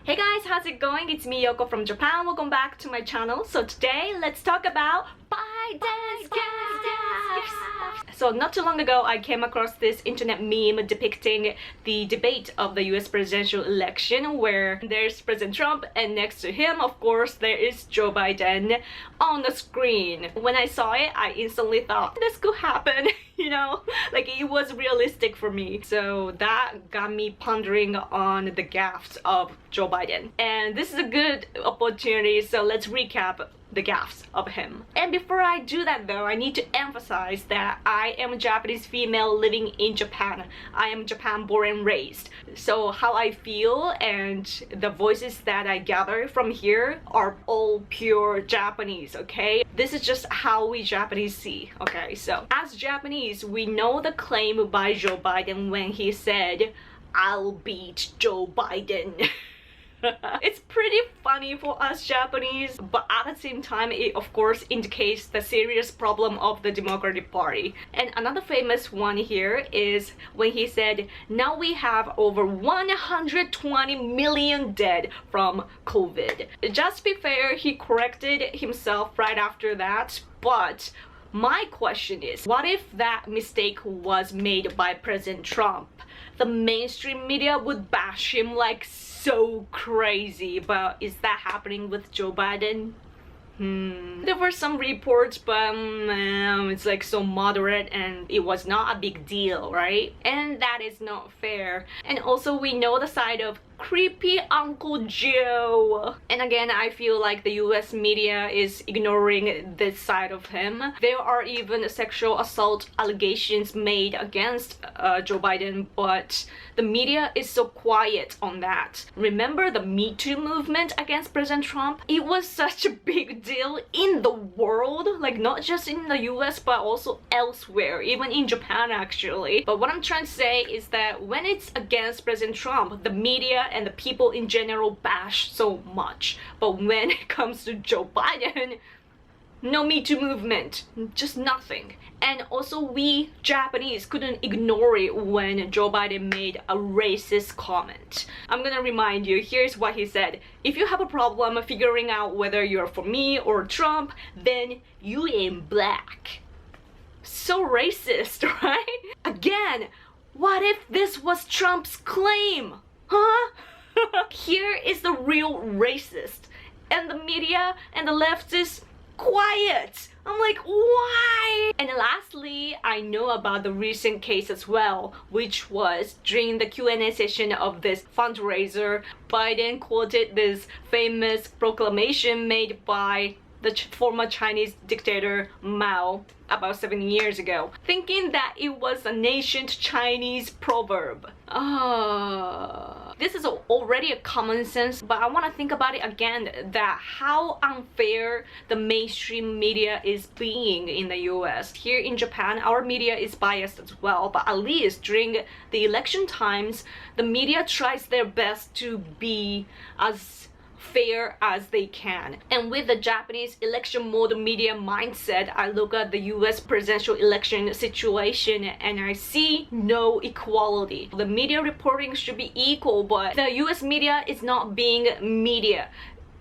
Hey guys, how's it going? It's me, Yoko from Japan. Welcome back to my channel. So today, let's talk about Biden's gaffes. So not too long ago, I came across this internet meme depicting the debate of the US presidential election where there's President Trump and next to him, of course, there is Joe Biden on the screen. When I saw it, I instantly thought, this could happen. You know, like it was realistic for me. So that got me pondering on the gaffes of Joe Biden. And this is a good opportunity, so let's recap the gaffes of him. And before I do that though, I need to emphasize that I am a Japanese female living in Japan. I am Japan born and raised. So how I feel and the voices that I gather from here are all pure Japanese, okay? This is just how we Japanese see, okay? So as Japanese, we know the claim by Joe Biden when he said, "I'll beat Joe Biden." It's pretty funny for us Japanese, but at the same time it of course indicates the serious problem of the Democratic Party. And another famous one here is when he said, now we have over 120 million dead from COVID. Just to be fair, he corrected himself right after that, but my question is, what if that mistake was made by President Trump? The mainstream media would bash him like so crazy, but is that happening with Joe Biden? There were some reports, but it's like so moderate and it was not a big deal, right? And that is not fair. And also we know the side of creepy Uncle Joe. And again, I feel like the US media is ignoring this side of him. There are even sexual assault allegations made against Joe Biden, but the media is so quiet on that. Remember the Me Too movement against President Trump? It was such a big deal in the world, like not just in the US but also elsewhere, even in Japan actually. But what I'm trying to say is that when it's against President Trump, the media and the people in general bash so much. But when it comes to Joe Biden, no Me Too movement, just nothing. And also we Japanese couldn't ignore it when Joe Biden made a racist comment. I'm gonna remind you, here's what he said. If you have a problem figuring out whether you're for me or Trump, then you ain't black. So racist, right? Again, what if this was Trump's claim? Huh? Here is the real racist. And the media and the left is quiet. I'm like, why? And lastly, I know about the recent case as well, which was during the Q&A session of this fundraiser, Biden quoted this famous proclamation made by the former Chinese dictator Mao about 7 years ago, thinking that it was an ancient Chinese proverb. This is already a common sense, but I want to think about it again, that how unfair the mainstream media is being in the US. Here in Japan, our media is biased as well, but at least during the election times, the media tries their best to be as fair as they can. And with the Japanese election mode media mindset, I look at the US presidential election situation and I see no equality. The media reporting should be equal, but the US media is not being media.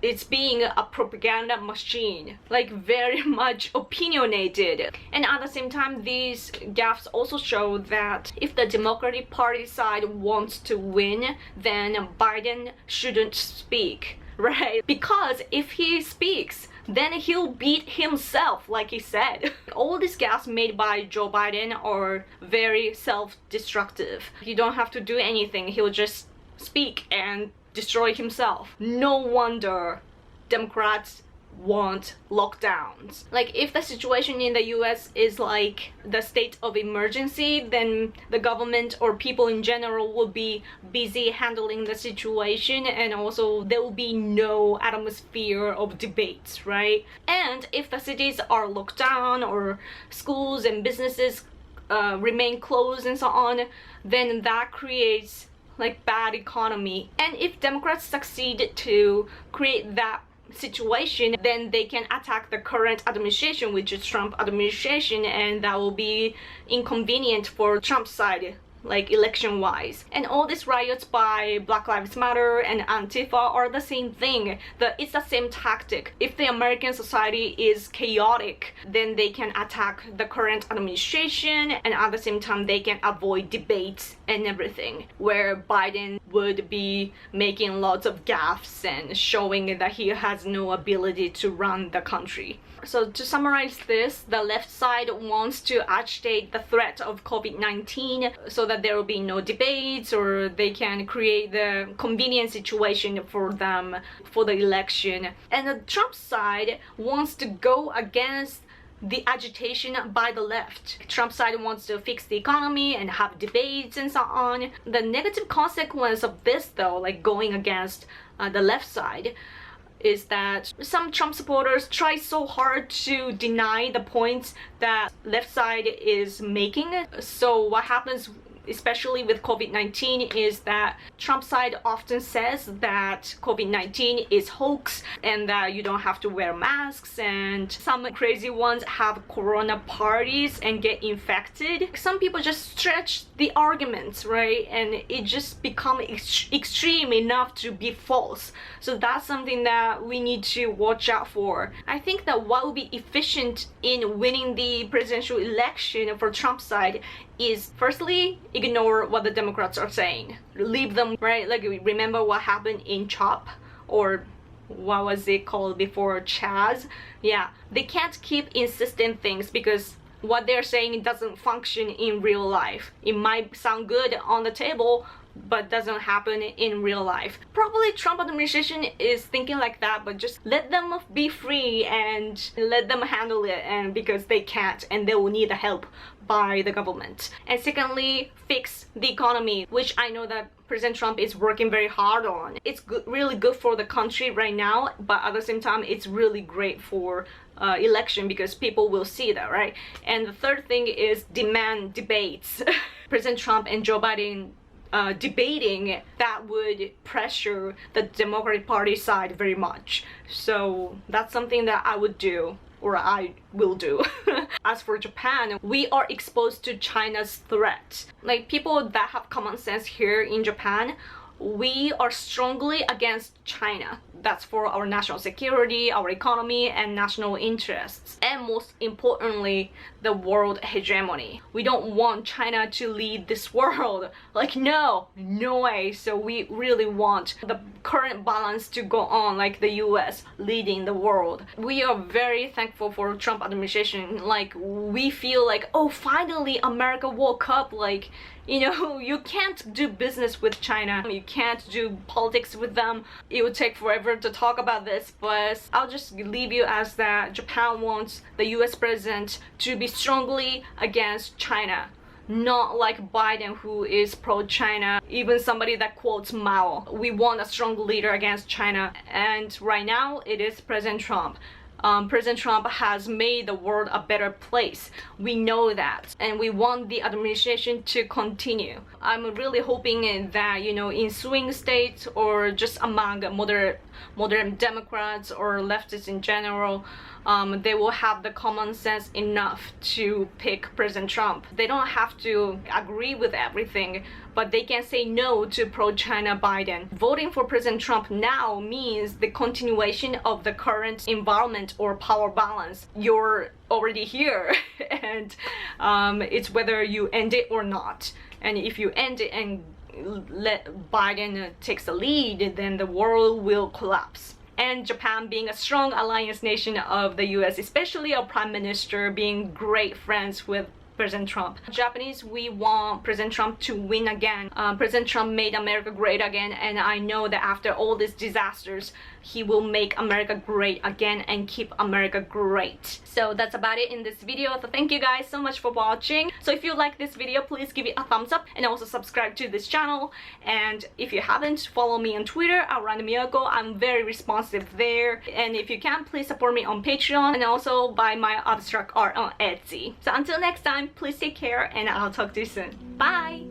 It's being a propaganda machine, like very much opinionated. And at the same time, these gaffes also show that if the Democratic Party side wants to win, then Biden shouldn't speak, right? Because if he speaks, then he'll beat himself, like he said. All these gaffes made by Joe Biden are very self-destructive. You don't have to do anything, he'll just speak and destroy himself. No wonder Democrats want lockdowns. Like if the situation in the US is like the state of emergency, then the government or people in general will be busy handling the situation, and also there will be no atmosphere of debates, right? And if the cities are locked down or schools and businesses remain closed and so on, then that creates like bad economy. And if Democrats succeed to create that situation, then they can attack the current administration, which is Trump administration, and that will be inconvenient for Trump's side like election-wise. And all these riots by Black Lives Matter and Antifa are the same thing. It's the same tactic. If the American society is chaotic, then they can attack the current administration, and at the same time they can avoid debates and everything, where Biden would be making lots of gaffes and showing that he has no ability to run the country. So to summarize this, the left side wants to agitate the threat of COVID-19 so that there will be no debates, or they can create the convenient situation for them for the election. And the Trump side wants to go against the agitation by the left. Trump side wants to fix the economy and have debates and so on. The negative consequence of this, though, like going against the left side, is that some Trump supporters try so hard to deny the points that left side is making. So what happens, especially with COVID-19, is that Trump side often says that COVID-19 is hoax and that you don't have to wear masks, and some crazy ones have corona parties and get infected. Some people just stretch the arguments, right? And it just becomes extreme enough to be false. So that's something that we need to watch out for. I think that what will be efficient in winning the presidential election for Trump side is, firstly, ignore what the Democrats are saying. Leave them, right? Like, remember what happened in CHOP, or what was it called before, Chaz? Yeah, they can't keep insisting things because what they're saying doesn't function in real life. It might sound good on the table, but doesn't happen in real life. Probably Trump administration is thinking like that, but just let them be free and let them handle it, and because they can't and they will need the help by the government. And secondly, fix the economy, which I know that President Trump is working very hard on. It's good, really good for the country right now, but at the same time it's really great for election because people will see that, right? And the third thing is demand debates. President Trump and Joe Biden debating, that would pressure the Democratic Party side very much. So that's something that I would do, or I will do. As for Japan, we are exposed to China's threat. Like, people that have common sense here in Japan, we are strongly against China. That's for our national security, our economy, and national interests. And most importantly, the world hegemony. We don't want China to lead this world. Like, no way. So we really want the current balance to go on, like the US leading the world. We are very thankful for Trump administration. Like, we feel like, oh, finally America woke up. Like, you know, you can't do business with China. You can't do politics with them. It would take forever to talk about this, but I'll just leave you as that Japan wants the US president to be strongly against China. Not like Biden, who is pro-China, even somebody that quotes Mao. We want a strong leader against China, and right now it is President Trump. President Trump has made the world a better place. We know that, and we want the administration to continue. I'm really hoping that, you know, in swing states or just among moderate Democrats or leftists in general, they will have the common sense enough to pick President Trump. They don't have to agree with everything, but they can say no to pro-China Biden. Voting for President Trump now means the continuation of the current environment or power balance. You're already here, and it's whether you end it or not. And if you end it and let Biden takes the lead, then the world will collapse. And Japan being a strong alliance nation of the US, especially our prime minister being great friends with President Trump. Japanese, we want President Trump to win again. President Trump made America great again, and I know that after all these disasters, he will make America great again and keep America great. So that's about it in this video. So thank you guys so much for watching. So if you like this video, please give it a thumbs up and also subscribe to this channel. And if you haven't, follow me on Twitter at Random Yoko. I'm very responsive there. And if you can, please support me on Patreon and also buy my abstract art on Etsy. So until next time, please take care and I'll talk to you soon. Bye!